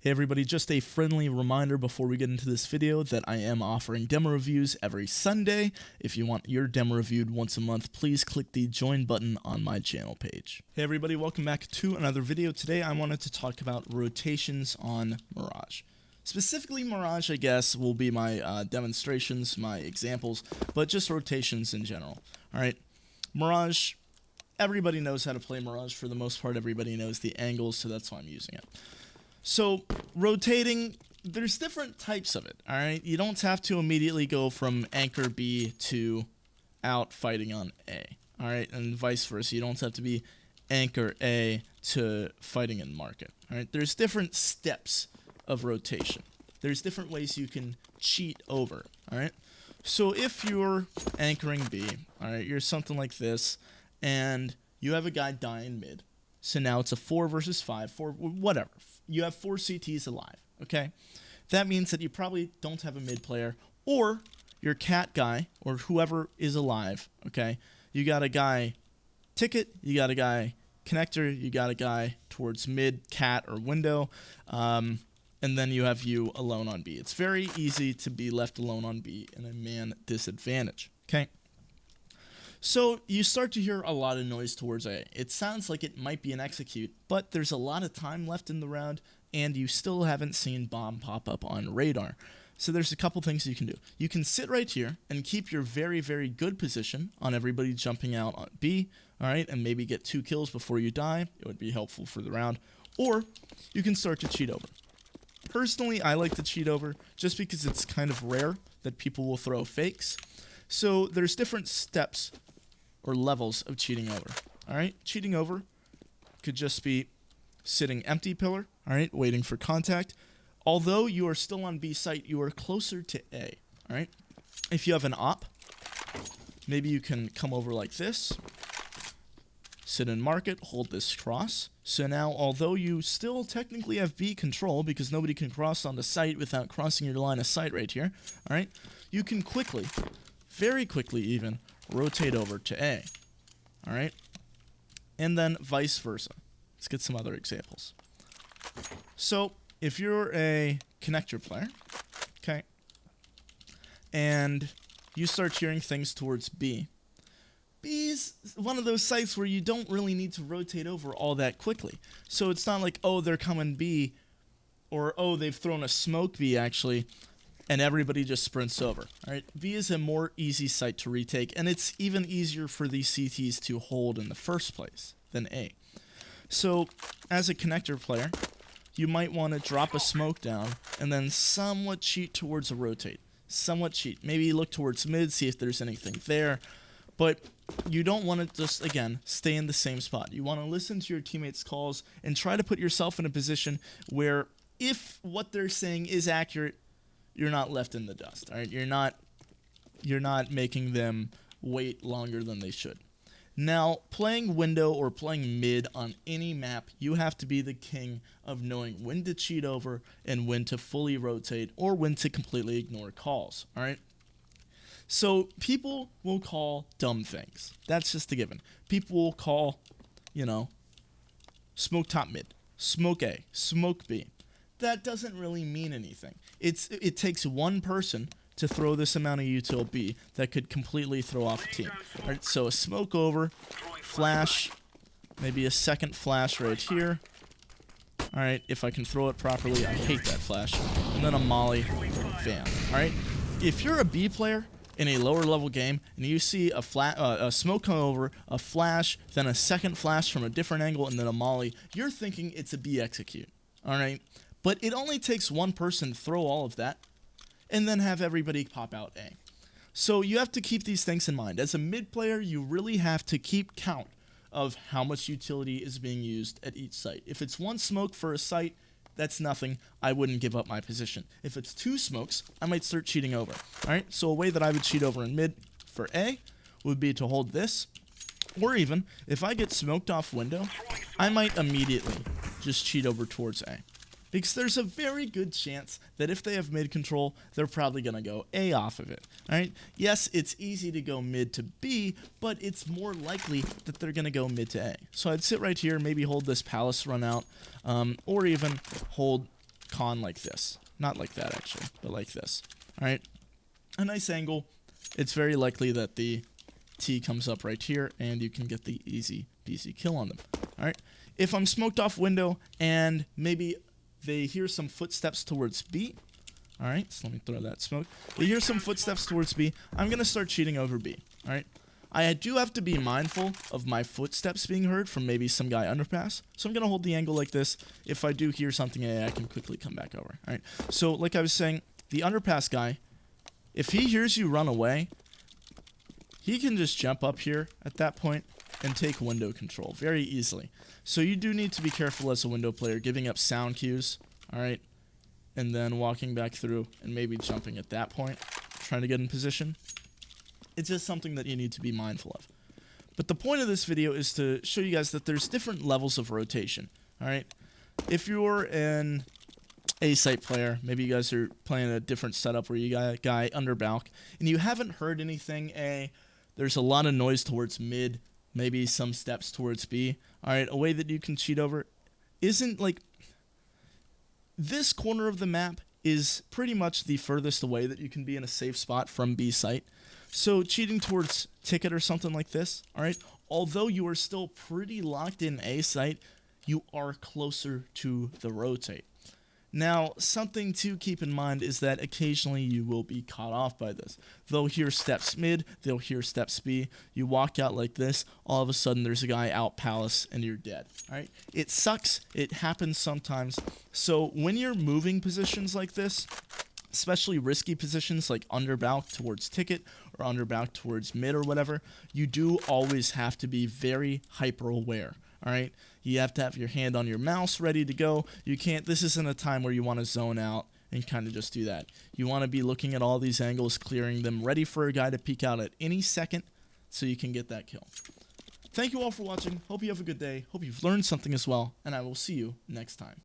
Hey everybody, just a friendly reminder before we get into this video that I am offering demo reviews every Sunday. If you want your demo reviewed once a month, please click the join button on my channel page. Hey everybody, welcome back to another video. Today I wanted to talk about rotations on Mirage. Specifically Mirage, I guess, will be my demonstrations, my examples, but just rotations in general. Alright, Mirage, everybody knows how to play Mirage for the most part. Everybody knows the angles, so that's why I'm using it. So, rotating, there's different types of it, alright? You don't have to immediately go from anchor B to out fighting on A, alright? And vice versa, you don't have to be anchor A to fighting in market, alright? There's different steps of rotation. There's different ways you can cheat over, alright? So if you're anchoring B, alright, you're something like this, and you have a guy dying mid. So now it's a 4 versus 5, 4, whatever. You have 4 CTs alive, okay? That means that you probably don't have a mid player, or your cat guy, or whoever is alive, okay? You got a guy ticket, you got a guy connector, you got a guy towards mid, cat, or window, and then you have you alone on B. It's very easy to be left alone on B in a man disadvantage, okay? So you start to hear a lot of noise towards A. It sounds like it might be an execute, but there's a lot of time left in the round, and you still haven't seen bomb pop up on radar. So there's a couple things you can do. You can sit right here and keep your very, very good position on everybody jumping out on B, alright, and maybe get 2 kills before you die. It would be helpful for the round. Or you can start to cheat over. Personally, I like to cheat over just because it's kind of rare that people will throw fakes. So there's different steps or levels of cheating over. Alright, cheating over could just be sitting empty pillar, alright, waiting for contact. Although you are still on B site, you are closer to A, alright? If you have an op, maybe you can come over like this, sit in market, hold this cross. So now, although you still technically have B control, because nobody can cross on the site without crossing your line of sight right here, alright, you can quickly, very quickly even, rotate over to A, alright? And then vice versa. Let's get some other examples. So, if you're a connector player, okay, and you start hearing things towards B, B's one of those sites where you don't really need to rotate over all that quickly. So it's not like, oh, they're coming B, or oh, they've thrown a smoke B actually, and everybody just sprints over. Alright, B is a more easy site to retake, and it's even easier for these CTs to hold in the first place than A. So, as a connector player, you might want to drop a smoke down, and then somewhat cheat towards a rotate. Somewhat cheat. Maybe look towards mid, see if there's anything there, but you don't want to just, again, stay in the same spot. You want to listen to your teammates' calls, and try to put yourself in a position where, if what they're saying is accurate, you're not left in the dust, all right? You're not making them wait longer than they should. Now, playing window or playing mid on any map, you have to be the king of knowing when to cheat over and when to fully rotate or when to completely ignore calls, all right? So people will call dumb things. That's just a given. People will call, you know, smoke top mid, smoke A, smoke B. That doesn't really mean anything. It takes one person to throw this amount of util B that could completely throw off a team. Alright, so a smoke over, flash, maybe a second flash right here. Alright, if I can throw it properly, I hate that flash. And then a molly, bam. Alright, if you're a B player in a lower level game and you see a smoke come over, a flash, then a second flash from a different angle, and then a molly, you're thinking it's a B execute. Alright? But it only takes one person to throw all of that, and then have everybody pop out A. So you have to keep these things in mind. As a mid player, you really have to keep count of how much utility is being used at each site. If it's one smoke for a site, that's nothing. I wouldn't give up my position. If it's 2 smokes, I might start cheating over. Alright, so a way that I would cheat over in mid for A would be to hold this, or even, if I get smoked off window, I might immediately just cheat over towards A. Because there's a very good chance that if they have mid control, they're probably going to go A off of it. Alright? Yes, it's easy to go mid to B, but it's more likely that they're going to go mid to A. So I'd sit right here, maybe hold this palace run out, or even hold con like this. Not like that, actually, but like this. All right? A nice angle. It's very likely that the T comes up right here, and you can get the easy peasy kill on them. All right? If I'm smoked off window, and maybe they hear some footsteps towards B, all right, so let me throw that smoke. They hear some footsteps towards B, I'm going to start cheating over B, all right? I do have to be mindful of my footsteps being heard from maybe some guy underpass, so I'm going to hold the angle like this. If I do hear something, I can quickly come back over, all right? So, like I was saying, the underpass guy, if he hears you run away, he can just jump up here at that point and take window control very easily. So you do need to be careful as a window player, giving up sound cues, all right? And then walking back through and maybe jumping at that point, trying to get in position. It's just something that you need to be mindful of. But the point of this video is to show you guys that there's different levels of rotation, all right? If you're an A-site player, maybe you guys are playing a different setup where you got a guy under balk, and you haven't heard anything A, there's a lot of noise towards mid, maybe some steps towards B, all right? A way that you can cheat over isn't like... This corner of the map is pretty much the furthest away that you can be in a safe spot from B site. So cheating towards ticket or something like this, all right, although you are still pretty locked in A site, you are closer to the rotate. Now, something to keep in mind is that occasionally you will be caught off by this. They'll hear steps mid, they'll hear steps B. You walk out like this, all of a sudden there's a guy out palace and you're dead. All right? It sucks. It happens sometimes. So when you're moving positions like this, especially risky positions like under balk towards ticket or under balk towards mid or whatever, you do always have to be very hyper aware. All right, you have to have your hand on your mouse ready to go. You can't, this isn't a time where you want to zone out and kind of just do that. You want to be looking at all these angles, clearing them, ready for a guy to peek out at any second so you can get that kill. Thank you all for watching. Hope you have a good day. Hope you've learned something as well, and I will see you next time.